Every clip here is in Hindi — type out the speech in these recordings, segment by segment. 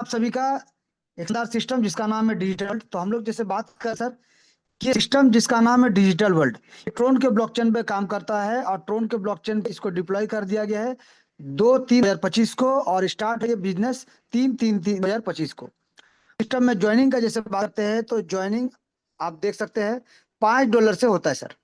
आप सभी का एक शानदार सिस्टम जिसका नाम है डिजिटल। तो हम लोग जैसे बात कर सर कि सिस्टम जिसका नाम है डिजिटल वर्ल्ड, ट्रोन के ब्लॉकचेन पे काम करता है और ट्रोन के ब्लॉकचेन पे इसको डिप्लॉय कर दिया गया है 2/3/2025 को, और स्टार्ट है ये बिजनेस 3/3/2025 को। सिस्टम में ज्वाइनिंग का जैसे बात करते हैं तो ज्वाइनिंग आप देख सकते हैं $5 से होता है सर।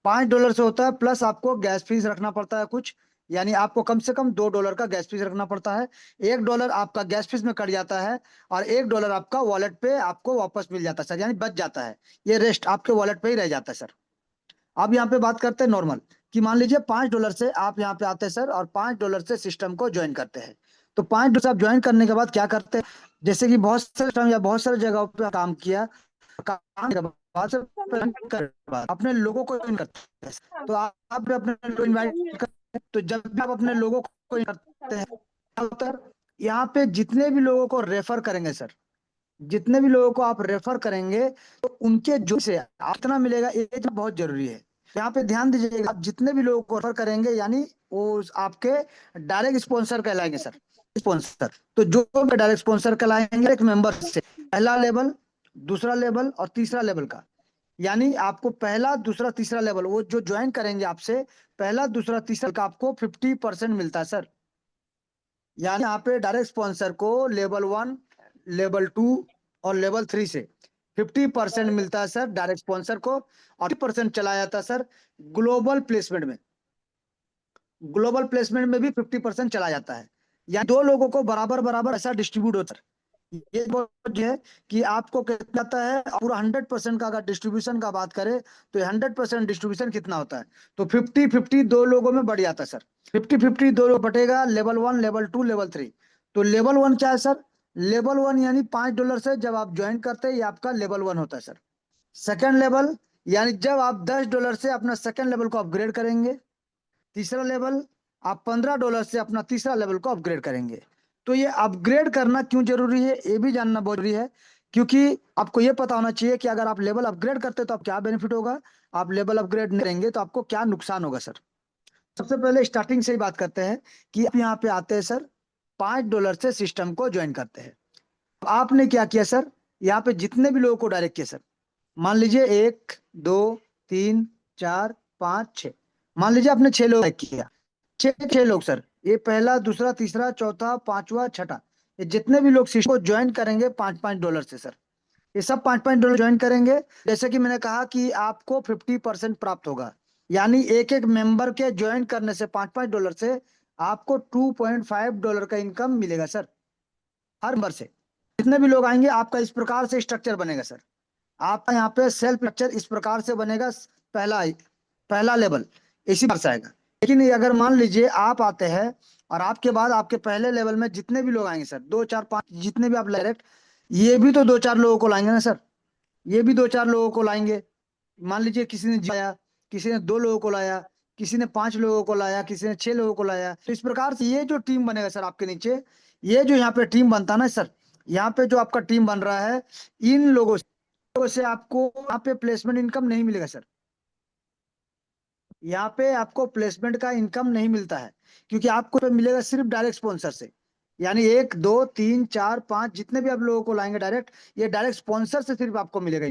$5 से होता है, प्लस आपको गैस फीस रखना पड़ता है कुछ, यानी आपको कम से कम $2 का गैस फीस रखना पड़ता है। $1 आपका गैस फीस में कट जाता है और $1 आपका वॉलेट पे आपको वापस मिल जाता है सर, यानी बच जाता है। ये रेस्ट आपके वॉलेट पे ही रह जाता है सर। अब यहाँ पे बात करते हैं नॉर्मल, कि मान लीजिए $5 से आप यहाँ पे आते हैं सर और $5 से सिस्टम को ज्वाइन करते हैं। तो $5 से आप ज्वाइन करने के बाद क्या करते हैं, जैसे कि बहुत सारे सिस्टम या बहुत सारे जगहों पे काम किया, काम के बाद से अपने लोगों को ज्वाइन करते हैं। तो आप अपने लोग इनवाइट करते हैं, तो जब भी आप अपने लोगों को invite करते हैं, क्या होता है, यहाँ पे जितने भी लोगों को रेफर करेंगे सर, जितने भी लोगों को आप रेफर करेंगे तो उनके जो से कितना मिलेगा, ये चीज़ बहुत जरूरी है। यहाँ पे ध्यान दीजिएगा, आप जितने भी लोगों को रेफर करेंगे यानी वो आपके डायरेक्ट स्पॉन्सर कहलाएंगे सर। स्पॉन्सर तो जो डायरेक्ट स्पॉन्सर कहलाएंगे एक मेंबर से, पहला लेवल, दूसरा लेवल और तीसरा लेवल का, यानी आपको पहला दूसरा तीसरा लेवल वो जो ज्वाइन करेंगे आपसे, पहला दूसरा तीसरा का आपको 50% मिलता है सर। यानी यहाँ पे डायरेक्ट स्पॉन्सर को लेवल 1, लेवल 2 और लेवल 3 से 50% मिलता है सर डायरेक्ट स्पॉन्सर को, और 50% चला जाता है सर ग्लोबल प्लेसमेंट में। ग्लोबल प्लेसमेंट में भी 50% चला जाता है, या दो लोगों को बराबर बराबर ऐसा डिस्ट्रीब्यूट होता है। ये बहुत जो है कि आपको कितना आता है पूरा 100% का, अगर डिस्ट्रीब्यूशन का बात करें तो 100% डिस्ट्रीब्यूशन कितना होता है, तो 50-50 दो लोगों में बढ़ जाता है सर। 50-50 दो लोग बटेगा, लेवल 1, लेवल 2, लेवल 3। तो लेवल 1 क्या है सर, लेवल 1 यानी $5 से जब आप ज्वाइन करते हैं ये आपका लेवल 1 होता है सर। सेकेंड लेवल यानी जब आप $10 से अपना सेकेंड लेवल को अपग्रेड करेंगे। तीसरा लेवल आप $15 से अपना तीसरा लेवल को अपग्रेड करेंगे। तो ये अपग्रेड करना क्यों जरूरी है ये भी जानना बहुत जरूरी है, क्योंकि आपको ये पता होना चाहिए कि अगर आप लेवल अपग्रेड करते तो आप क्या बेनिफिट होगा, आप लेवल अपग्रेड नहीं करेंगे तो आपको क्या नुकसान होगा सर। सबसे पहले स्टार्टिंग से ही बात करते हैं कि आप यहाँ पे आते हैं सर, $5 से सिस्टम को ज्वाइन करते हैं। आपने क्या किया सर, यहाँ पे जितने भी लोगों को डायरेक्ट किया सर, मान लीजिए 1, 2, 3, 4, 5, 6, मान लीजिए आपने 6 लोग किया, 6 6 लोग सर, ये पहला दूसरा तीसरा चौथा पांचवा छठा, ये जितने भी लोग सिस्टम को ज्वाइन करेंगे $5-5 से सर, ये सब $5-5 ज्वाइन करेंगे। जैसे कि मैंने कहा कि आपको 50% प्राप्त होगा, यानी एक एक मेंबर के ज्वाइन करने से $5-5 से आपको $2.5 का इनकम मिलेगा सर, हर मेंबर से। जितने भी लोग आएंगे आपका इस प्रकार से स्ट्रक्चर बनेगा सर। आपका यहाँ पे सेल्फ स्ट्रक्चर इस प्रकार से बनेगा, पहला पहला लेवल इसी प्रकार से आएगा। लेकिन ये अगर मान लीजिए आप आते हैं और आपके बाद आपके पहले लेवल में जितने भी लोग आएंगे सर, 2 4 5 जितने भी आप डायरेक्ट, ये भी तो 2 4 लोगों को लाएंगे ना सर, ये भी 2 4 लोगों को लाएंगे। मान लीजिए किसी ने लाया, किसी ने 2 लोगों को लाया, किसी ने 5 लोगों को लाया, किसी ने 6 लोगों को लाया, तो इस प्रकार से ये जो टीम बनेगा सर आपके नीचे, ये जो यहाँ पे टीम बनता है ना सर, यहाँ पे जो आपका टीम बन रहा है, इन लोगों से आपको यहाँ पे प्लेसमेंट इनकम नहीं मिलेगा सर। यहाँ पे आपको प्लेसमेंट का इनकम नहीं मिलता है, क्योंकि आपको तो मिलेगा सिर्फ डायरेक्ट स्पॉन्सर से। यानी 1 2 3 4 5 जितने भी आप लोगों को लाएंगे डायरेक्ट, ये डायरेक्ट स्पॉन्सर से सिर्फ आपको मिलेगा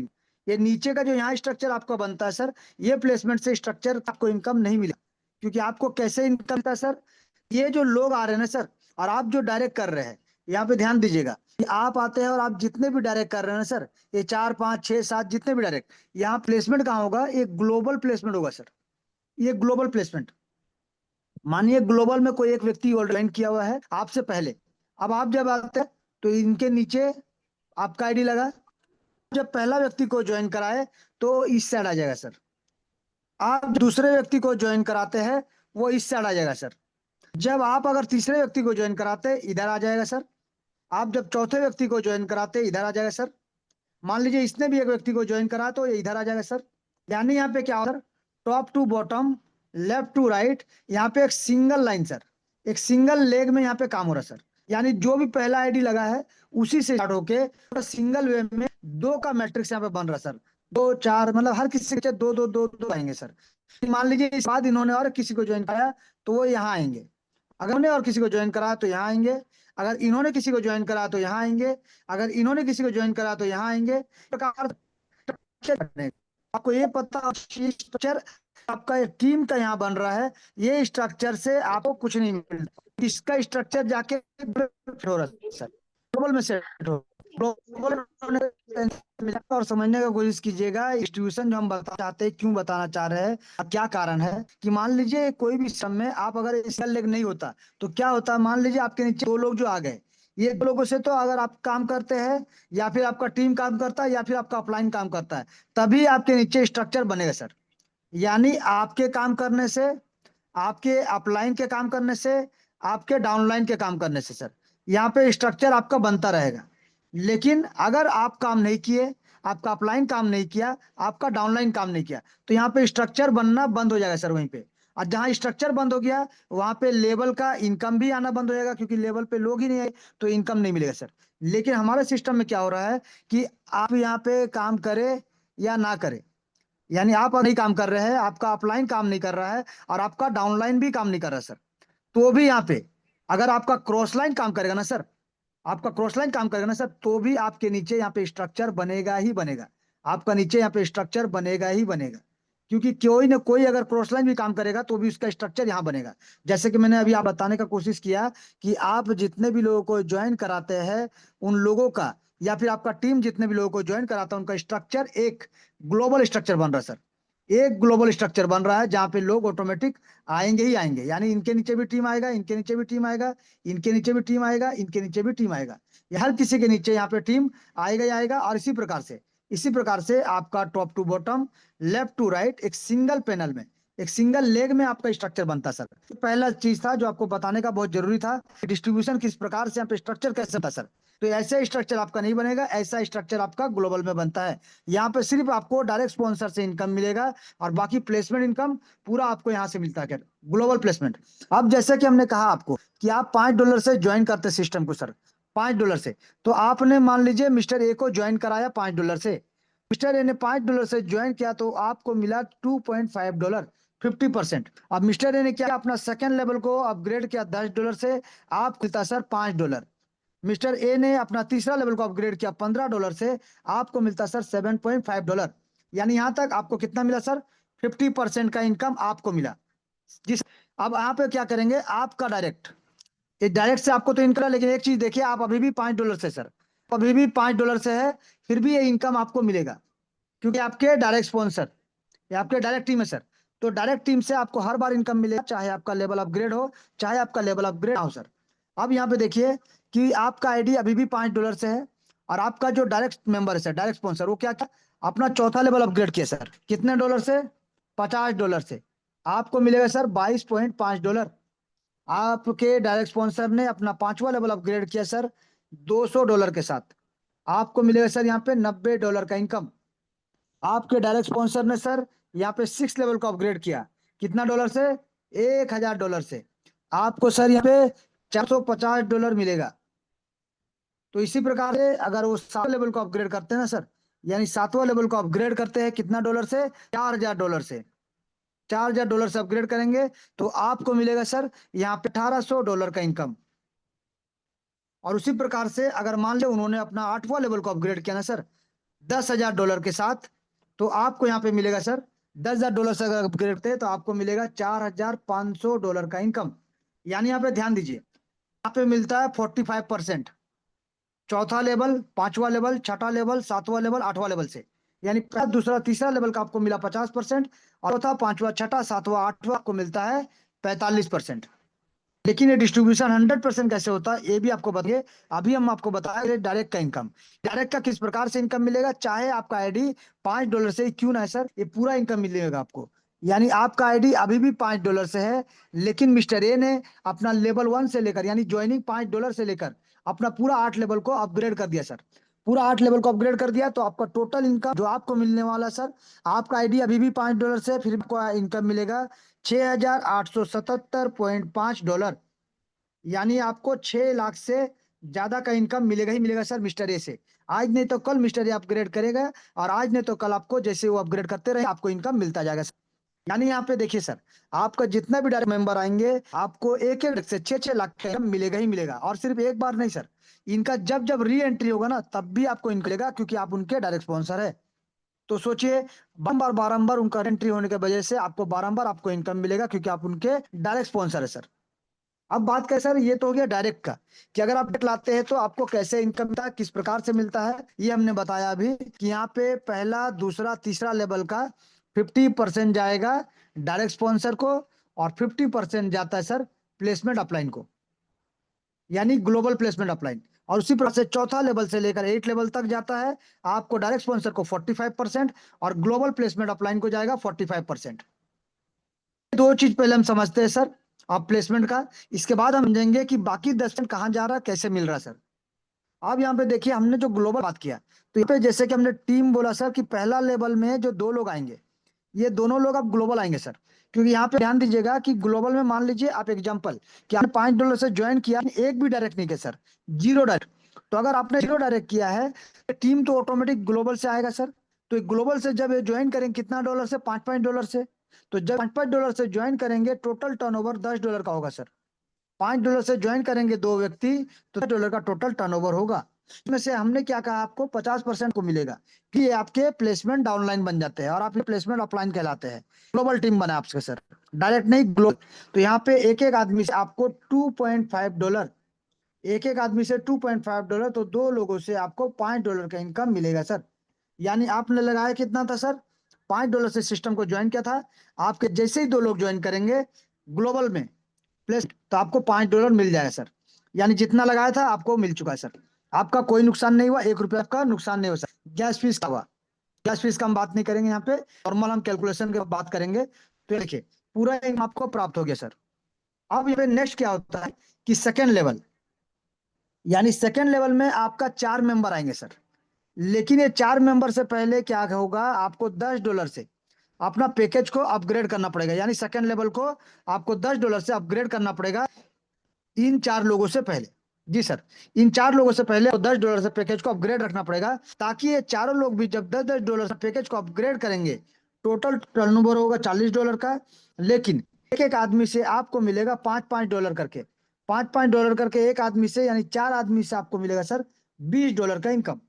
ये नीचे का जो यहाँ स्ट्रक्चर आपका बनता है सर, ये प्लेसमेंट से स्ट्रक्चर आपको इनकम नहीं मिलेगा। क्योंकि आपको कैसे इनकम मिलता है सर, ये जो लोग आ रहे हैं ना सर, और आप जो डायरेक्ट कर रहे हैं, यहाँ पे ध्यान दीजिएगा कि आप आते हैं और आप जितने भी डायरेक्ट कर रहे हैं ना सर, ये 4 5 6 7 जितने भी डायरेक्ट, यहाँ प्लेसमेंट कहाँ होगा, एक ग्लोबल प्लेसमेंट होगा सर। ये ग्लोबल प्लेसमेंट, मानिए ग्लोबल में कोई एक व्यक्ति ज्वाइन किया हुआ है आपसे पहले, अब आप जब आते हैं तो इनके नीचे आपका आईडी लगा, जब पहला व्यक्ति को ज्वाइन कराए तो इस साइड आ जाएगा सर। आप दूसरे व्यक्ति को ज्वाइन कराते हैं वो इस साइड आ जाएगा सर। जब आप अगर तीसरे व्यक्ति को ज्वाइन कराते इधर आ जाएगा सर। आप जब चौथे व्यक्ति को ज्वाइन कराते इधर आ जाएगा सर। मान लीजिए इसने भी एक व्यक्ति को ज्वाइन करा तो ये इधर आ जाएगा सर। यानी यहाँ पे क्या होगा sir, top to bottom, left to right, यहाँ पे एक सिंगल लाइन सर, एक सिंगल लेग में यहाँ पे काम हो रहा है सर। यानी जो भी पहला आईडी लगा है उसी से स्टार्ट होके सिंगल वे में दो का मैट्रिक्स यहाँ पे बन रहा है सर। 2 4 मतलब हर किसी के दो दो दो दो आएंगे सर। मान लीजिए इस बाद इन्होंने और किसी को ज्वाइन कराया तो वो यहाँ आएंगे, अगर उन्हें और किसी को ज्वाइन कराया तो यहाँ आएंगे, अगर इन्होंने किसी को ज्वाइन करा तो यहाँ आएंगे, अगर इन्होंने किसी को ज्वाइन करा तो यहाँ आएंगे। इस प्रकार structure बनेगा। आपको ये पता स्ट्रक्चर आपका एक टीम का यहाँ बन रहा है, ये स्ट्रक्चर से आपको कुछ नहीं मिलता। इसका स्ट्रक्चर जाके हो रहा है सर, ग्लोबल में सेट हो, ग्लोबल और समझने का कोशिश कीजिएगा। डिस्ट्रीब्यूशन जो हम बताना चाहते हैं, क्यों बताना चाह रहे हैं और क्या कारण है कि मान लीजिए कोई भी सिस्टम में आप अगर इसका लेग नहीं होता तो क्या होता है। मान लीजिए आपके नीचे दो लोग जो आ गए, ये दो लोगों से तो अगर आप काम करते हैं या फिर आपका टीम काम करता है या फिर आपका अपलाइन काम करता है, तभी आपके नीचे स्ट्रक्चर बनेगा सर। यानी आपके काम करने से, आपके अपलाइन के काम करने से, आपके डाउनलाइन के काम करने से सर यहाँ पे स्ट्रक्चर आपका बनता रहेगा। लेकिन अगर आप काम नहीं किए, आपका अपलाइन काम नहीं किया, आपका डाउनलाइन काम नहीं किया, तो यहाँ पे स्ट्रक्चर बनना बंद हो जाएगा सर वहीं पे। और जहाँ स्ट्रक्चर बंद हो गया वहां पे लेवल का इनकम भी आना बंद हो जाएगा, क्योंकि लेवल पे लोग ही नहीं आए तो इनकम नहीं मिलेगा सर। लेकिन हमारे सिस्टम में क्या हो रहा है कि आप यहाँ पे काम करे या ना करे, यानी आप नहीं काम कर रहे हैं, आपका अपलाइन काम नहीं कर रहा है और आपका डाउनलाइन भी काम नहीं कर रहा है सर, तो भी यहाँ पे अगर आपका क्रॉस लाइन काम करेगा ना सर, आपका क्रॉस लाइन काम करेगा ना सर, तो भी आपके नीचे यहाँ पे स्ट्रक्चर बनेगा ही बनेगा। आपका नीचे यहाँ पे स्ट्रक्चर बनेगा ही बनेगा, क्योंकि कोई ना कोई अगर क्रॉस लाइन भी काम करेगा तो भी उसका स्ट्रक्चर यहाँ बनेगा। जैसे कि मैंने अभी आप बताने का कोशिश किया कि आप जितने भी लोगों को ज्वाइन कराते हैं उन लोगों का, या फिर आपका टीम जितने भी लोगों को ज्वाइन कराता है उनका स्ट्रक्चर एक ग्लोबल स्ट्रक्चर बन रहा है सर। एक ग्लोबल स्ट्रक्चर बन रहा है जहाँ पे लोग ऑटोमेटिक आएंगे ही आएंगे, यानी इनके नीचे भी टीम आएगा, इनके नीचे भी टीम आएगा, इनके नीचे भी टीम आएगा, इनके नीचे भी टीम आएगा। ये हर किसी के नीचे यहाँ पे टीम आएगा ही आएगा। और इसी प्रकार से आपका top to bottom, left to right, एक सिंगल पैनल में, एक सिंगल लेग में आपका स्ट्रक्चर बनता सर। तो पहला चीज था जो आपको बताने का बहुत जरूरी था, डिस्ट्रीब्यूशन किस प्रकार से यहाँ पे स्ट्रक्चर कैसे बनता सर। तो ऐसा स्ट्रक्चर आपका नहीं बनेगा, ऐसा स्ट्रक्चर आपका ग्लोबल में बनता है। यहाँ पे सिर्फ आपको डायरेक्ट स्पॉन्सर से इनकम मिलेगा और बाकी प्लेसमेंट इनकम पूरा आपको यहाँ से मिलता है ग्लोबल प्लेसमेंट। अब जैसे कि हमने कहा आपको कि आप $5 से ज्वाइन करते सिस्टम को सर, $5 से, तो आपने मान लीजिए मिस्टर ए को ज्वाइन कराया $5 से, मिस्टर ए ने $5 से ज्वाइन किया तो आपको मिला $2.5, 50%। अब मिस्टर ए ने क्या अपना सेकंड लेवल को अपग्रेड किया $10 से, आप मिलता सर $5। मिस्टर ए ने अपना तीसरा लेवल को अपग्रेड किया $15 से, आपको मिलता सर $7.5। यानी यहां तक आपको कितना मिला सर, 50% का इनकम आपको मिला। जिस अब यहाँ पे क्या करेंगे, आपका डायरेक्ट, ये डायरेक्ट से आपको तो इनकम, लेकिन एक चीज देखिए, आप अभी भी $5 से सर, अभी भी $5 से है, फिर भी ये इनकम आपको मिलेगा, क्योंकि आपके डायरेक्ट स्पॉन्सर, ये आपके डायरेक्ट टीम है सर। तो डायरेक्ट टीम से आपको हर बार इनकम मिलेगा, चाहे आपका लेवल अपग्रेड हो, चाहे आपका लेवल अपग्रेड ना हो सर। अब यहाँ पे देखिए कि आपका आईडी अभी भी $5 से है, और आपका जो डायरेक्ट मेंबर है सर, डायरेक्ट स्पॉन्सर, वो क्या क्या अपना चौथा लेवल अपग्रेड किया सर, कितने डॉलर से, $50 से, आपको मिलेगा सर $22.5। आपके डायरेक्ट स्पॉन्सर ने अपना पांचवा लेवल अपग्रेड किया सर $200 के साथ, आपको मिलेगा सर यहाँ पे $90 का इनकम। आपके डायरेक्ट स्पॉन्सर ने सर यहाँ पे सिक्स लेवल को अपग्रेड किया, कितना डॉलर से, $1000 से, आपको सर यहाँ पे $450 मिलेगा। तो इसी प्रकार से अगर वो सातवें लेवल को अपग्रेड करते हैं ना सर, यानी सातवां लेवल को अपग्रेड करते हैं कितना डॉलर से, $4000 से, $4000 से अपग्रेड करेंगे तो आपको मिलेगा सर यहाँ पे $1800 का इनकम। और उसी प्रकार से अगर मान ले उन्होंने अपना आठवां लेवल को अपग्रेड किया ना सर $10,000 के साथ, तो आपको यहाँ पे मिलेगा सर $10,000 से अगर अपग्रेड करते हैं तो आपको मिलेगा $4500 का इनकम। यानी यहाँ पे ध्यान दीजिए, यहाँ पे मिलता है 45%, चौथा लेवल, पांचवा लेवल, छठा लेवल, सातवां लेवल, आठवां लेवल से, यानी पहला दूसरा तीसरा लेवल का आपको मिला 50%, और चौथा पांचवा छठा सातवां आठवां आपको मिलता है 45%। लेकिन ये डिस्ट्रीब्यूशन 100% कैसे होता है ये भी आपको बताइए। अभी हम आपको बताएंगे डायरेक्ट का इनकम, डायरेक्ट का किस प्रकार से इनकम मिलेगा, चाहे आपका आईडी $5 से ही क्यों ना है सर, ये पूरा इनकम मिलेगा आपको। यानी आपका आईडी अभी भी $5 से है, लेकिन मिस्टर ए ने अपना लेवल 1 से लेकर, यानी ज्वाइनिंग $5 से लेकर अपना पूरा 8 लेवल को अपग्रेड कर दिया सर, पूरा 8 लेवल को अपग्रेड कर दिया, तो आपका टोटल इनकम जो आपको मिलने वाला सर, आपका आईडी अभी भी $5 से, फिर आपको इनकम मिलेगा $6877.5। यानी आपको 6 लाख से ज्यादा का इनकम मिलेगा ही मिलेगा सर मिस्टर ए से। आज नहीं तो कल मिस्टर ए अपग्रेड करेगा, और आज नहीं तो कल आपको जैसे वो अपग्रेड करते रहे आपको इनकम मिलता जाएगा सर। यानी यहाँ पे देखिए सर, आपका जितना भी डायरेक्ट मेंबर आएंगे आपको एक एक से 6-6 लाख का इनकम मिलेगा ही मिलेगा। और सिर्फ एक बार नहीं सर, इनका जब जब री एंट्री होगा ना तब भी आपको इनकम मिलेगा, क्योंकि आप उनके डायरेक्ट स्पॉन्सर है। तो सोचिए, बारंबार बारंबार उनका एंट्री होने की वजह से आपको बारंबार आपको इनकम मिलेगा, क्योंकि आप उनके डायरेक्ट स्पॉन्सर है सर। अब बात करें सर, ये तो हो गया डायरेक्ट का, कि अगर आप डायरेक्ट लाते हैं तो आपको कैसे इनकम मिलता है, किस प्रकार से मिलता है, ये हमने बताया अभी कि यहाँ पे पहला दूसरा तीसरा लेवल का 50% जाएगा डायरेक्ट स्पॉन्सर को, और 50% जाता है सर प्लेसमेंट अपलाइन को, यानी ग्लोबल प्लेसमेंट अपलाइन। और उसी प्रकार से चौथा लेवल से लेकर 8 लेवल तक जाता है, आपको डायरेक्ट स्पॉन्सर को 45% और ग्लोबल प्लेसमेंट अपलाइन को जाएगा 45%। दो चीज पहले हम समझते हैं सर, आप प्लेसमेंट का। इसके बाद हम समझेंगे कि बाकी 10% कहाँ जा रहा है, कैसे मिल रहा है सर। अब यहाँ पे देखिए, हमने जो ग्लोबल बात किया, तो यहाँ पे जैसे कि हमने टीम बोला सर कि पहला लेवल में जो 2 लोग आएंगे, ये दोनों लोग अब ग्लोबल आएंगे सर। क्योंकि यहाँ पे ध्यान दीजिएगा कि ग्लोबल में मान लीजिए आप एग्जांपल कि आपने $5 से ज्वाइन किया, एक भी डायरेक्ट नहीं किया सर, जीरो डायरेक्ट। तो अगर आपने जीरो डायरेक्ट किया है तो टीम तो ऑटोमेटिक ग्लोबल से आएगा सर। तो ग्लोबल से जब ये ज्वाइन करेंगे कितना डॉलर से, $5 से। तो जब $5 से ज्वाइन करेंगे, टोटल टर्नओवर $10 का होगा सर। $5 से ज्वाइन करेंगे 2 व्यक्ति, तो $10 का टोटल टर्नओवर होगा। इसमें से हमने क्या कहा, आपको 50% को मिलेगा कि ये आपके प्लेसमेंट डाउनलाइन बन जाते हैं और आपके प्लेसमेंट अपलाइन कहलाते हैं। ग्लोबल टीम बना आपके सर, डायरेक्ट नहीं ग्लोबल। तो यहाँ पे एक एक आदमी से आपको $2.5, एक एक आदमी से $2.5, तो 2 लोगों से आपको $5 का इनकम मिलेगा सर। यानी आपने लगाया कितना था सर, $5 से सिस्टम को ज्वाइन किया था। आपके जैसे ही 2 लोग ज्वाइन करेंगे ग्लोबल में प्लस, तो आपको $5 मिल जाएगा सर। यानी जितना लगाया था आपको मिल चुका है सर। आपका कोई नुकसान नहीं हुआ, 1 रुपया आपका नुकसान नहीं हुआ सर। गैस फीस का हुआ, गैस फीस का हम बात नहीं करेंगे यहाँ पे, नॉर्मल हम कैलकुलेशन की बात करेंगे। तो देखिए, पूरा इनकम आपको प्राप्त हो गया सर। अब यहाँ पे नेक्स्ट क्या होता है कि सेकेंड लेवल, यानी सेकेंड लेवल में आपका 4 मेंबर आएंगे सर। लेकिन ये 4 मेंबर से पहले क्या होगा, आपको $10 से अपना पैकेज को अपग्रेड करना पड़ेगा। यानी सेकेंड लेवल को आपको $10 से अपग्रेड करना पड़ेगा इन 4 लोगों से पहले। जी सर, इन 4 लोगों से पहले $10 से पैकेज को अपग्रेड रखना पड़ेगा, ताकि ये चारों लोग भी जब $10 से पैकेज को अपग्रेड करेंगे, टोटल टर्नओवर होगा $40 का। लेकिन एक एक आदमी से आपको मिलेगा $5-5 करके, $5-5 करके एक आदमी से, यानी 4 आदमी से आपको मिलेगा सर $20 का इनकम।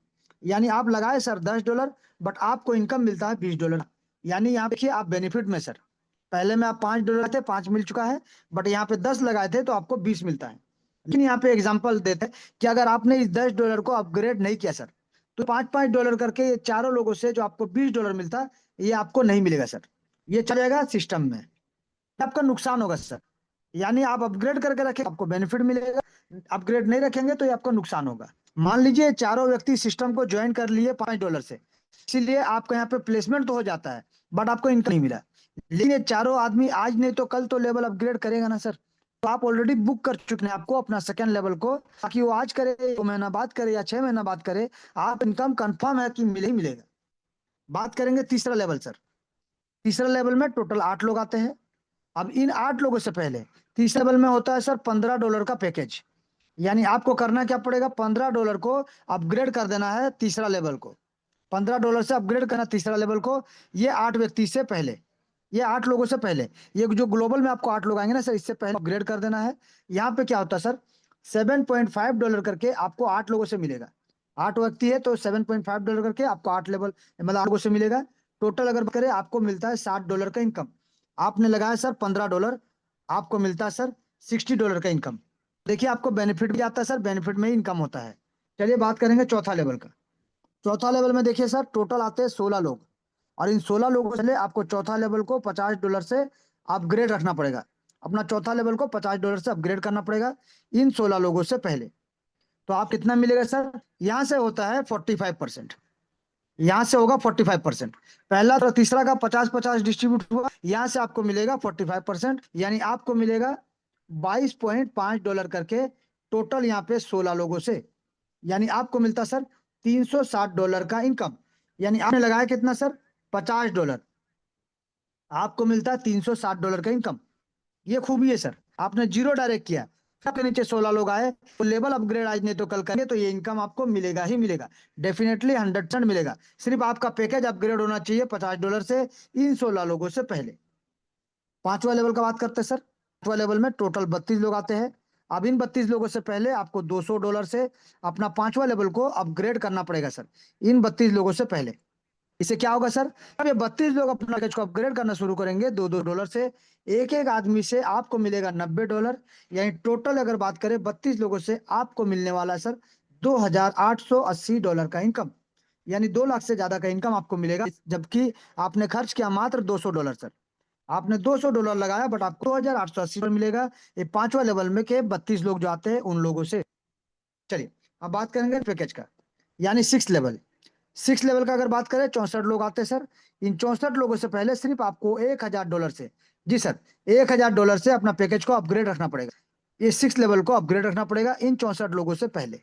यानी आप लगाए सर $10, बट आपको इनकम मिलता है $20। यानी यहाँ देखिए आप बेनिफिट में सर, पहले में आप $5 थे, 5 मिल चुका है, बट यहाँ पे 10 लगाए थे तो आपको 20 मिलता है। लेकिन यहाँ पे एग्जांपल देते हैं कि अगर आपने इस $10 को अपग्रेड नहीं किया सर, तो $5-5 करके ये चारों लोगों से जो आपको $20 मिलता, ये आपको नहीं मिलेगा सर। ये चला जाएगा सिस्टम में, आपका नुकसान होगा सर। यानी आप अपग्रेड करके रखें आपको बेनिफिट मिलेगा, अपग्रेड नहीं रखेंगे तो ये आपका नुकसान होगा। मान लीजिए चारों व्यक्ति सिस्टम को ज्वाइन कर लिए $5 से, इसीलिए आपका यहाँ पे प्लेसमेंट तो हो जाता है, बट आपको इनकम नहीं मिला। लेकिन ये चारों आदमी आज नहीं तो कल तो लेवल अपग्रेड करेगा ना सर। तो आप ऑलरेडी बुक कर चुके हैं आपको अपना सेकेंड लेवल को, ताकि वो आज करे, 2 महीना बाद करे या 6 महीना बाद करे, आप इनकम कंफर्म है कि मिले ही मिलेगा। बात करेंगे तीसरा लेवल सर। तीसरा लेवल में टोटल 8 लोग आते हैं। अब इन 8 लोगों से पहले तीसरे लेवल में होता है सर $15 का पैकेज। यानी आपको करना क्या पड़ेगा, $15 को अपग्रेड कर देना है तीसरा लेवल को। $15 से अपग्रेड करना तीसरा लेवल को, ये 8 व्यक्ति से पहले, ये 8 लोगों से पहले। ये जो ग्लोबल में आपको 8 लोग आएंगे ना सर, इससे पहले अपग्रेड कर देना है। यहाँ पे क्या होता है सर, $7.5 करके आपको 8 लोगों से मिलेगा। 8 व्यक्ति है तो $7.5 करके आपको 8 लेवल, मतलब 8 लोगों से मिलेगा। टोटल अगर करें आपको मिलता है $60 का इनकम। आपने लगाया सर $15, आपको मिलता है सर $60 का इनकम। देखिए आपको बेनिफिट भी आता है सर, बेनिफिट में ही इनकम होता है। चलिए बात करेंगे चौथा लेवल का। चौथा लेवल में देखिए सर, टोटल आते हैं 16 लोग, और इन 16 लोगों से आपको चौथा लेवल को $50 से अपग्रेड रखना पड़ेगा। अपना चौथा लेवल को $50 से अपग्रेड करना पड़ेगा इन 16 लोगों से पहले। तो आप कितना मिलेगा सर, यहाँ से होता है 45%, यहाँ से होगा 45%। पहला और तीसरा का 50-50 डिस्ट्रीब्यूट हुआ, यहाँ से आपको मिलेगा 45%। यानी आपको मिलेगा $22.5 करके, टोटल यहाँ पे 16 लोगों से। यानी आपको मिलता सर $360 का इनकम। यानी आपने लगाया कितना सर, $50, आपको मिलता है $360 का इनकम। ये खूबी है सर, आपने जीरो डायरेक्ट किया, सबके नीचे 16 लोग आए, तो लेवल अपग्रेड आज नहीं तो कल करेंगे, तो ये इनकम आपको मिलेगा ही मिलेगा, डेफिनेटली 100% मिलेगा। सिर्फ आपका पैकेज अपग्रेड होना चाहिए $50 से इन 16 लोगों से पहले। पांचवा लेवल का बात करते हैं सर। पांचवा लेवल में टोटल 32 लोग आते हैं। अब इन 32 लोगों से पहले आपको $200 से अपना पांचवा लेवल को अपग्रेड करना पड़ेगा सर। इन 32 लोगों से पहले। इससे क्या होगा सर, अब ये 32 लोग अपना पैकेज को अपग्रेड करना शुरू करेंगे $2-2 से। एक एक आदमी से आपको मिलेगा $90। यानी टोटल अगर बात करें 32 लोगों से आपको मिलने वाला है सर $2,880 का इनकम। यानी 2 लाख से ज्यादा का इनकम आपको मिलेगा, जबकि आपने खर्च किया मात्र $200 सर। आपने $200 लगाया बट आपको $2,880 मिलेगा। ये पांचवा लेवल में के 32 लोग जो आते हैं उन लोगों से। चलिए अब बात करेंगे पैकेज का, यानी सिक्स लेवल का अगर बात करें 64 लोग आते हैं सर। इन 64 लोगों से पहले सिर्फ आपको $1,000 से, जी सर, $1,000 से अपना पैकेज को अपग्रेड रखना पड़ेगा। ये सिक्स लेवल को अपग्रेड रखना पड़ेगा इन 64 लोगों से पहले,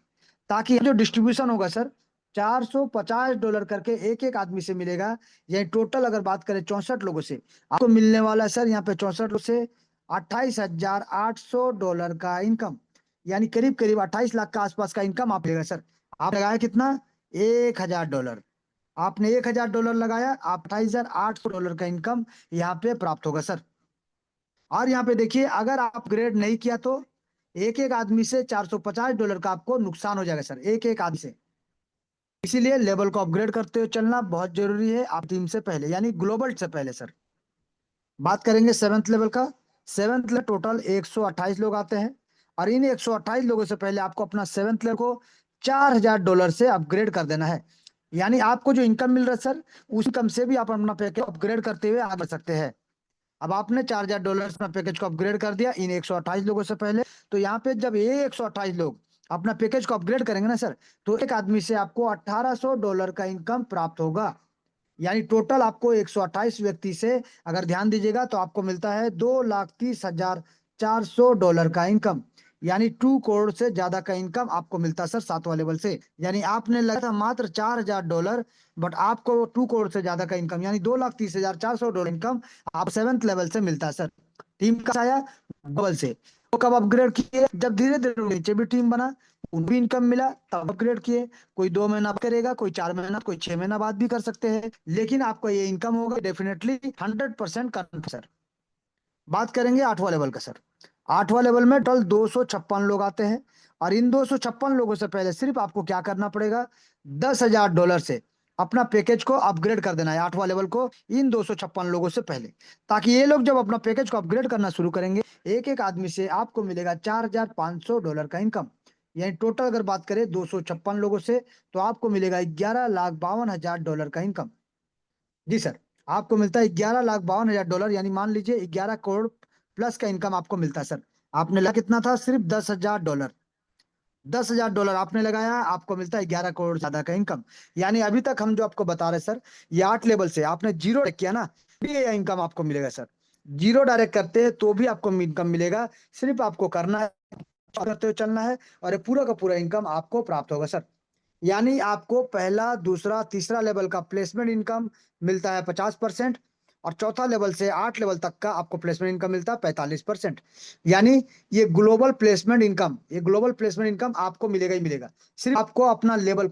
ताकि जो डिस्ट्रीब्यूशन होगा सर $450 करके एक एक आदमी से मिलेगा। यानी टोटल अगर बात करें 64 लोगों से आपको मिलने वाला है सर यहाँ पे 64 लोग से $28,800 का इनकम। यानी करीब करीब 28 लाख का आसपास का इनकम आप लेगा सर। आप लगाया कितना, $1,000। आपने $1,000 लगाया, आप $28,800 का इनकम यहाँ पे प्राप्त होगा सर। और यहाँ पे देखिए अगर आप अपग्रेड नहीं किया तो एक एक आदमी से $450 का आपको नुकसान हो जाएगा सर, एक एक आदमी से। इसीलिए लेवल को अपग्रेड करते हुए चलना बहुत जरूरी है आप टीम से पहले, यानी ग्लोबल से पहले सर। बात करेंगे सेवंथ लेवल का। सेवंथ लेवल टोटल 128 लोग आते हैं। और इन 128 लोगों से पहले आपको अपना सेवंथ लेवल को $4,000 से अपग्रेड कर देना है। यानी आपको जो इनकम मिल रहा है सर, उस इनकम से भी आप अपना पैकेज अपग्रेड करते हुए आगे बढ़ सकते हैं। अब आपने $4,000 अपना पैकेज को अपग्रेड कर दिया इन 128 लोगों से पहले। तो यहाँ पे जब ये 128 लोग अपना पैकेज को अपग्रेड करेंगे ना सर, तो एक आदमी से आपको $1,800 का इनकम प्राप्त होगा। यानी टोटल आपको 128 व्यक्ति से अगर ध्यान दीजिएगा तो आपको मिलता है $2,30,400 का इनकम। यानी 2 करोड़ से ज्यादा का इनकम आपको मिलता है सर सातवां लेवल से। यानी आपने लगा था मात्र $4,000, बट आपको 2 करोड़ से ज्यादा का इनकम यानी $2,30,400 इनकम आप सेवंथ लेवल से मिलता है सर। टीम का आया डबल से। तो कब अपग्रेड किए, जब धीरे धीरे नीचे भी टीम बना, उन भी इनकम मिला तब अपग्रेड किए। कोई 2 महीना करेगा, कोई 4 महीना, कोई 6 महीना बाद भी कर सकते हैं, लेकिन आपको ये इनकम होगा डेफिनेटली 100% कन्फर्म सर। बात करेंगे आठवां लेवल का सर। आठवां लेवल में टोटल 256 लोग आते हैं। और इन 256 लोगों से पहले सिर्फ आपको क्या करना पड़ेगा, $10,000 से अपना पैकेज को अपग्रेड कर देना है आठवां लेवल को इन 256 लोगों से पहले। ताकि ये लोग जब अपना पैकेज को अपग्रेड करना शुरू करेंगे, एक एक आदमी से आपको मिलेगा $4,500 का इनकम। यानी टोटल अगर बात करें 256 लोगों से, तो आपको मिलेगा $11,52,000 का इनकम। जी सर, आपको मिलता है $11,52,000, यानी मान लीजिए 11 करोड़ प्लस का इनकम आपको मिलता है सर। आपने लगा कितना था, सिर्फ $10,000। $10,000 आपने लगाया, आपको मिलता है 11 करोड़ ज्यादा का इनकम। यानी अभी तक हम जो आपको बता रहे सर, ये 8 लेवल से आपने जीरो किया ना, ये इनकम आपको मिलेगा सर। जीरो डायरेक्ट करते हैं तो भी आपको इनकम मिलेगा, सिर्फ आपको करना है, करते हुए चलना है, और ये पूरा का पूरा इनकम आपको प्राप्त होगा सर। यानी आपको पहला, दूसरा, तीसरा लेवल का प्लेसमेंट इनकम मिलता है 50%। और चौथा लेवल से 8 लेवल तक का आपको प्लेसमेंट इनकम मिलता है 45%। यानी ये ग्लोबल प्लेसमेंट इनकम आपको मिलेगा ही मिलेगा। सिर्फ आपको अपना लेवल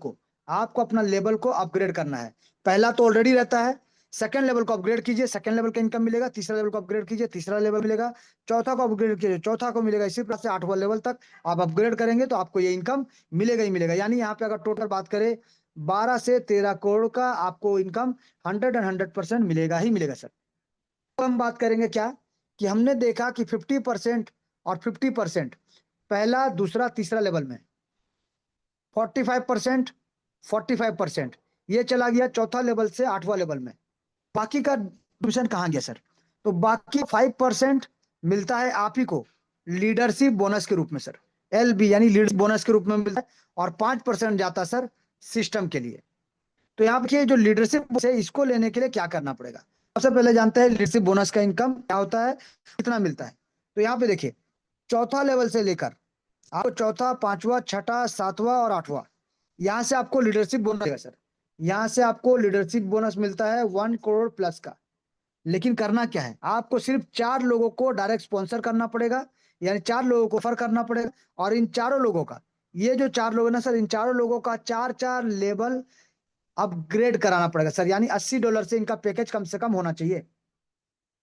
को अपग्रेड करना है। पहला तो ऑलरेडी रहता है, सेकंड लेवल को अपग्रेड कीजिए, सेकंड लेवल का इनकम मिलेगा। तीसरा लेवल को अपग्रेड कीजिए, तीसरा लेवल मिलेगा। चौथा को अपग्रेड कीजिए, चौथा को मिलेगा। इसी प्रकार से 8वां लेवल तक आप अपग्रेड करेंगे तो आपको ये इनकम मिलेगा ही मिलेगा। यानी यहाँ पे अगर टोटल बात करें 12 से 13 करोड़ का आपको इनकम 100% मिलेगा ही मिलेगा सर। तो हम बात करेंगे क्या, कि हमने देखा कि 50% और 50% पहला, दूसरा, तीसरा लेवल में, 45%, 45% ये चला गया चौथा लेवल से आठवां लेवल में। बाकी का डिविजन कहाँ गया सर, तो बाकी 5% मिलता है आप ही को लीडरशिप बोनस के रूप में सर। LB यानी लीडरशिप बोनस के रूप में मिलता है। और 5% जाता है सर सिस्टम के लिए। तो यहाँ पे जो लीडरशिप है इसको लेने के लिए क्या करना पड़ेगा, सबसे पहले जानते हैं लीडरशिप बोनस का इनकम क्या होता है, कितना मिलता है। तो यहाँ पे देखिए, चौथा लेवल से लेकर आपको चौथा, पांचवा, छठा, सातवां और आठवां, यहाँ से आपको लीडरशिप बोनस मिलेगा सर। यहाँ से आपको लीडरशिप बोनस मिलता है 1 करोड़ प्लस का। लेकिन करना क्या है, आपको सिर्फ 4 लोगों को डायरेक्ट स्पॉन्सर करना पड़ेगा, यानी 4 लोगों को ऑफर करना पड़ेगा। और इन चारों लोगों का, ये जो 4 लोग हैं ना सर, इन चारों लोगों का 4 4 लेवल अपग्रेड कराना पड़ेगा सर। यानी $80 से इनका पैकेज कम से कम होना चाहिए।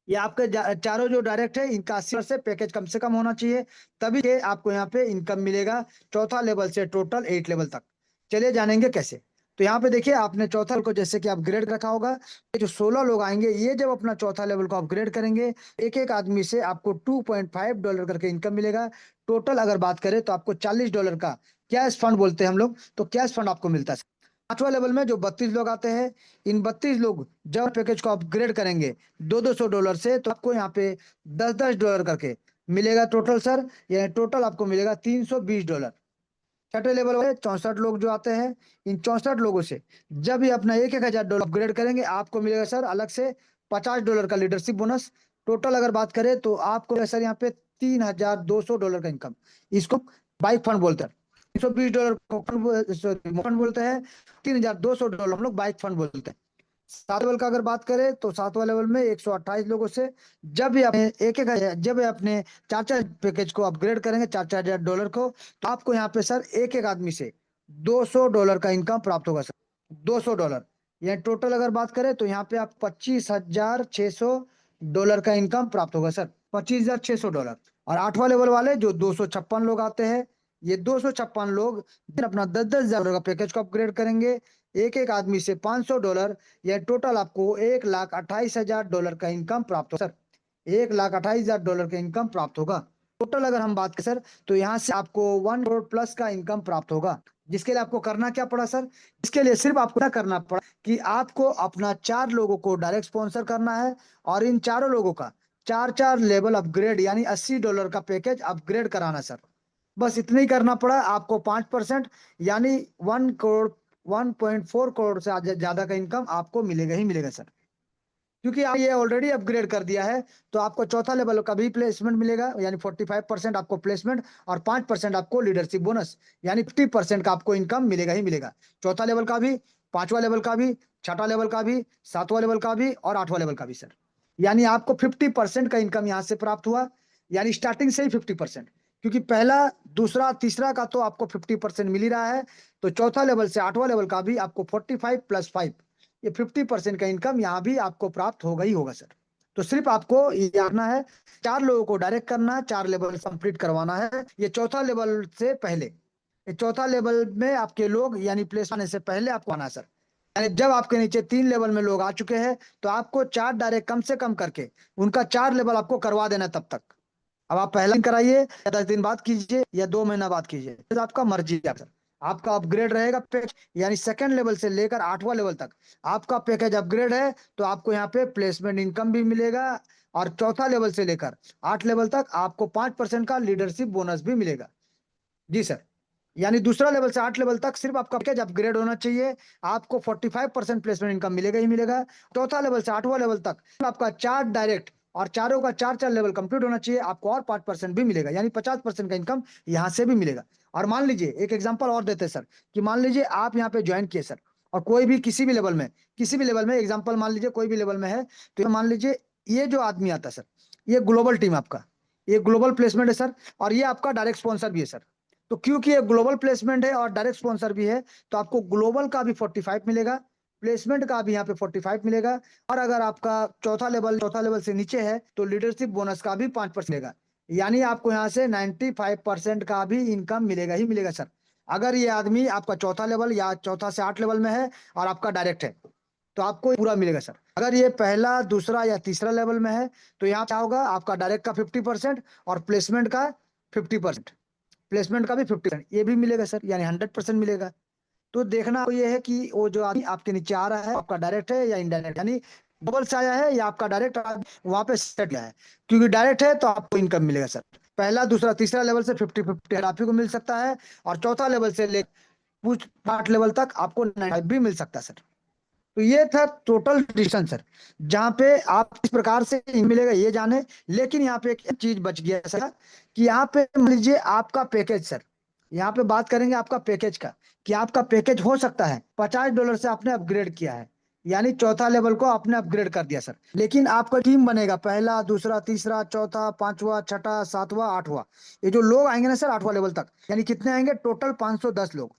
ये आपके चारों जो डायरेक्ट है इनका 80 से पैकेज कम से कम होना चाहिए, तभी के आपको यहाँ पे इनकम मिलेगा चौथा लेवल से टोटल 8 लेवल तक। चलिए जानेंगे कैसे। तो यहाँ पे देखिए आपने चौथा को जैसे कि अपग्रेड रखा होगा, ये जो 16 लोग आएंगे ये जब अपना चौथा लेवल को अपग्रेड करेंगे, एक एक आदमी से आपको $2.5 करके इनकम मिलेगा। टोटल अगर बात करें तो आपको $40 का कैश फंड बोलते हैं हम लोग, तो कैश फंड आपको मिलता है। पांचवा लेवल में जो 32 लोग आते हैं, इन 32 लोग जब पैकेज को अपग्रेड करेंगे $200 से, तो आपको यहाँ पे $10 करके मिलेगा टोटल सर। ये टोटल आपको मिलेगा $320। छठे लेवल वाले 64 लोग जो आते हैं, इन 64 लोगों से जब भी अपना $1,000 अपग्रेड करेंगे, आपको मिलेगा सर अलग से $50 का लीडरशिप बोनस। टोटल अगर बात करें तो आपको सर यहाँ पे $3,200 का इनकम। इसको बाइक फंड बोलते हैं। $320 को फंड बोलते हैं, $3,200 हम लोग बाइक फंड बोलते हैं। सात लेवल का अगर बात करें तो सातवां लेवल में 128 लोगों से जब भी अपने एक एक जब भी अपने चार चार पैकेज को अपग्रेड करेंगे $4,000 को, तो आपको यहाँ पे सर एक एक आदमी से $200 का इनकम प्राप्त होगा सर। $200 ये टोटल अगर बात करें तो यहाँ पे आप $25,600 का इनकम प्राप्त होगा सर। $25,600। और आठवां लेवल वाले जो 256 लोग आते हैं, ये 256 लोग अपना 10,000 का पैकेज को अपग्रेड करेंगे, एक एक आदमी से $500, यह टोटल आपको $1,28,000 का इनकम प्राप्त होगा सर। $1,28,000 का इनकम प्राप्त होगा। टोटल अगर हम बात करें सर, तो यहाँ से आपको 1 करोड़ प्लस का इनकम प्राप्त होगा। जिसके लिए आपको करना क्या पड़ा सर? इसके लिए सिर्फ आपको क्या करना पड़ा कि आपको अपना 4 लोगों को डायरेक्ट स्पॉन्सर करना है, और इन चारों लोगों का 4 लेवल अपग्रेड यानी $80 का पैकेज अपग्रेड कराना सर। बस इतना ही करना पड़ा आपको। 5% यानी 1.4 करोड़ से ज्यादा का इनकम आपको मिलेगा ही मिलेगा सर। क्योंकि आप ये ऑलरेडी अपग्रेड कर दिया है, तो आपको चौथा लेवल का भी प्लेसमेंट मिलेगा, यानी 45% आपको प्लेसमेंट और 5% आपको लीडरशिप बोनस, यानी 50% का आपको इनकम मिलेगा ही मिलेगा। चौथा लेवल का भी, पांचवा लेवल का भी, छठा लेवल का भी, सातवां लेवल का भी और आठवां लेवल का भी सर। यानी आपको 50% का इनकम यहाँ से प्राप्त हुआ, यानी स्टार्टिंग से ही 50%। क्योंकि पहला दूसरा तीसरा का तो आपको 50% मिल ही रहा है, तो चौथा लेवल से आठवां लेवल का भी आपको 45 + 5, ये 50% का इनकम यहाँ भी आपको प्राप्त होगा ही होगा सर। तो सिर्फ आपको ये जानना है, 4 लोगों को डायरेक्ट करना है, 4 लेवल कंप्लीट करवाना है। ये चौथा लेवल से पहले, ये चौथा लेवल में आपके लोग यानी प्लेस आने से पहले आपको आना है सर। यानी जब आपके नीचे 3 लेवल में लोग आ चुके हैं, तो आपको 4 डायरेक्ट कम से कम करके उनका 4 लेवल आपको करवा देना तब तक। अब आप पहला दिन कराइए या 10 दिन बाद कीजिए या 2 महीना बाद कीजिए, तो आपका मर्जी है सर। आपका अपग्रेड रहेगा पैकेज, यानी सेकंड लेवल से लेकर आठवां लेवल तक आपका पैकेज अपग्रेड है, तो आपको यहाँ पे प्लेसमेंट इनकम भी मिलेगा। और चौथा लेवल से लेकर 8 लेवल तक आपको 5% का लीडरशिप बोनस भी मिलेगा। जी सर। यानी दूसरा लेवल से 8 लेवल तक सिर्फ आपका पैकेज अपग्रेड होना चाहिए, आपको 45% प्लेसमेंट इनकम मिलेगा ही मिलेगा। चौथा लेवल से आठवां लेवल तक आपका 4 डायरेक्ट और चारों का 4 लेवल कंप्लीट होना चाहिए, आपको और 5% भी मिलेगा, यानी 50% का इनकम यहाँ से भी मिलेगा। और मान लीजिए एक एग्जाम्पल और देते हैं सर, कि मान लीजिए आप यहाँ पे ज्वाइन किए सर, और कोई भी किसी भी लेवल में एग्जाम्पल मान लीजिए कोई भी लेवल में है, तो मान लीजिए ये जो आदमी आता है सर, ये ग्लोबल टीम आपका, ये ग्लोबल प्लेसमेंट है सर, और ये आपका डायरेक्ट स्पॉन्सर भी है सर। तो क्योंकि ये ग्लोबल प्लेसमेंट है और डायरेक्ट स्पॉन्सर भी है, तो आपको ग्लोबल का भी 45 मिलेगा, प्लेसमेंट का भी यहाँ पे 45 मिलेगा। और अगर आपका चौथा लेवल से नीचे है, तो लीडरशिप बोनस का भी 5% मिलेगा। यानी आपको यहाँ से 95% का भी इनकम मिलेगा ही मिलेगा सर। अगर ये आदमी आपका चौथा लेवल या चौथा से 8 लेवल में है और आपका डायरेक्ट है, तो आपको पूरा मिलेगा सर। अगर ये पहला दूसरा या तीसरा लेवल में है, तो यहाँ क्या होगा, आपका डायरेक्ट का 50% और प्लेसमेंट का 50%, प्लेसमेंट का भी 50% ये भी मिलेगा सर, यानी 100% मिलेगा। तो देखना ये है कि वो जो आदमी आपके नीचे आ रहा है, आपका डायरेक्ट है या इनडायरेक्ट, यानी डबल से आया है या आपका डायरेक्ट वहां पे सेट गया है। क्योंकि डायरेक्ट है तो आपको इनकम मिलेगा सर। पहला दूसरा तीसरा लेवल से 50-50 आप ही को मिल सकता है, और चौथा लेवल से ले कुछ 8 लेवल तक आपको 95 भी मिल सकता है सर। तो ये था टोटल डिसीजन सर, जहाँ पे आप इस प्रकार से मिलेगा ये जाने। लेकिन यहाँ पे एक चीज बच गया सर, कि यहाँ पे मान लीजिए आपका पैकेज सर, यहाँ पे बात करेंगे आपका पैकेज का, कि आपका पैकेज हो सकता है $50 से आपने अपग्रेड किया है, यानी चौथा लेवल को आपने अपग्रेड कर दिया सर। लेकिन आपका टीम बनेगा पहला दूसरा तीसरा चौथा पांचवा छठा सातवां आठवां, ये जो लोग आएंगे ना सर आठवां लेवल तक, यानी कितने आएंगे टोटल 510 लोग।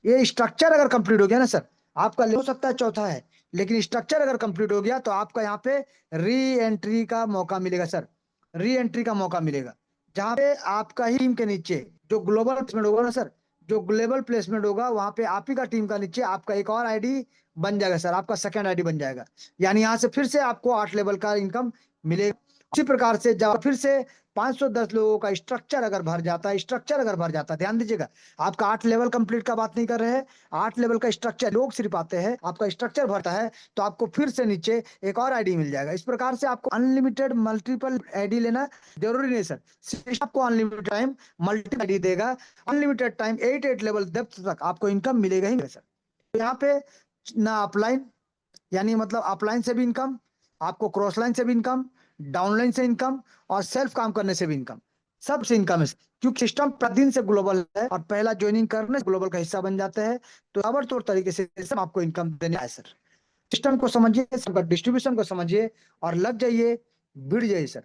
ये स्ट्रक्चर अगर कंप्लीट हो गया ना सर, आपका हो सकता है चौथा है, लेकिन स्ट्रक्चर अगर कंप्लीट हो गया तो आपका यहाँ पे री एंट्री का मौका मिलेगा सर। री एंट्री का मौका मिलेगा, जहाँ पे आपका ही टीम के नीचे जो ग्लोबल प्लेसमेंट होगा ना सर, जो ग्लोबल प्लेसमेंट होगा वहां पे आप ही का टीम का नीचे आपका एक और आईडी बन जाएगा सर, आपका सेकंड आईडी बन जाएगा। यानी यहाँ से फिर से आपको 8 लेवल का इनकम मिलेगा। उसी प्रकार से जब फिर से 510 लोगों का स्ट्रक्चर अगर भर जाता है, स्ट्रक्चर अगर भर जाता है, ध्यान दीजिएगा, आपका 8 लेवल कंप्लीट का बात नहीं कर रहे हैं, 8 लेवल का स्ट्रक्चर लोग सिर्फ आते हैं, आपका स्ट्रक्चर भरता है तो आपको फिर से नीचे एक और आईडी मिल जाएगा। इस प्रकार से आपको अनलिमिटेड मल्टीपल आईडी लेना जरूरी नहीं सर, सिर्फ आपको अनलिमिटेड टाइम मल्टी आईडी देगा, अनलिमिटेड टाइम 8 लेवल डेप्थ तक आपको इनकम मिलेगा ही सर। तो यहाँ पे ना अपलाइन, यानी मतलब अपलाइन से भी इनकम, आपको क्रॉस लाइन से भी इनकम, डाउनलाइन से इनकम और सेल्फ काम करने से भी इनकम, सबसे इनकम है। क्योंकि सिस्टम प्रतिदिन से ग्लोबल है और पहला ज्वाइनिंग करने से ग्लोबल का हिस्सा बन जाते हैं, तो ताबड़तोड़ तरीके से सिस्टम आपको इनकम देने है सर। सिस्टम को समझिए, सबका डिस्ट्रीब्यूशन को समझिए और लग जाइए, भिड़ जाइए सर।